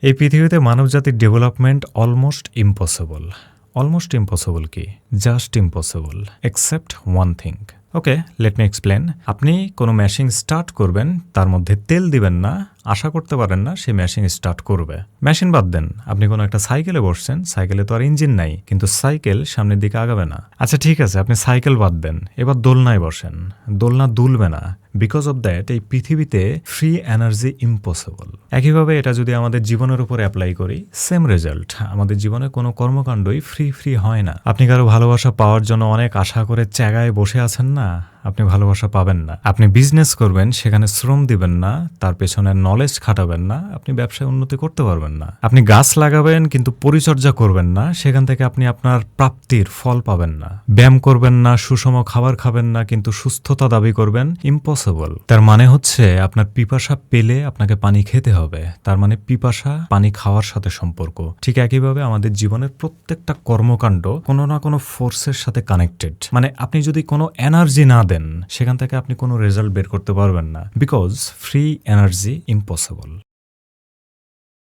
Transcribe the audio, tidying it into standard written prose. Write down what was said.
এই পৃথিবীতে মানবজাতির development almost impossible. Almost impossible কি? Just impossible, except one thing. Okay, let me explain. আপনি কোনো মেশিন স্টার্ট করবেন, তার মধ্যে তেল দিবেন না, আশা করতে পারেন না সেই মেশিন স্টার্ট করবে। মেশিন বাদ দেন, আপনি কোনো একটা সাইকেলে বসছেন, সাইকেলে তো আর ইঞ্জিন নাই, কিন্তু সাইকেল সামনের দিকে আগাবে না। আচ্ছা ঠিক আছে, আপনি সাইকেল বাদ দেন, এবার দোলনায় বসেন, দোলনা দুলবে না। বিকজ অব দ্যাট এই পৃথিবীতে ফ্রি এনার্জি ইম্পসিবল। একইভাবে এটা যদি আমাদের জীবনের উপর অ্যাপ্লাই করি, সেম রেজাল্ট। আমাদের জীবনে কোনো কর্মকাণ্ডই ফ্রি হয় না। আপনি কারো ভালোবাসা পাওয়ার জন্য অনেক আশা করে চ্যাগায় বসে আছেন না, আপনি ভালোবাসা পাবেন না। আপনি বিজনেস করবেন, সেখানে শ্রম দিবেন না, তার পেছনে নলেজ খাটাবেন না, আপনি ব্যবসায় উন্নতি করতে পারবেন না। আপনি গাছ লাগাবেন কিন্তু পরিচর্যা করবেন না, সেখান থেকে আপনি আপনার প্রাপ্তির ফল পাবেন না। ব্যায়াম করবেন না, সুষম খাবার খাবেন না, কিন্তু সুস্থতা দাবি করবেন, ইম্পসিবল। তার মানে হচ্ছে আপনার পিপাসা পেলে আপনাকে পানি খেতে হবে। তার মানে পিপাসা পানি খাওয়ার সাথে সম্পর্ক। ঠিক একইভাবে আমাদের জীবনের প্রত্যেকটা কর্মকাণ্ড কোনো না কোনো ফোর্সের সাথে কানেক্টেড। মানে আপনি যদি কোনো এনার্জি না দেন, সেখান থেকে আপনি কোনো রেজাল্ট বের করতে পারবেন না। Because free energy impossible.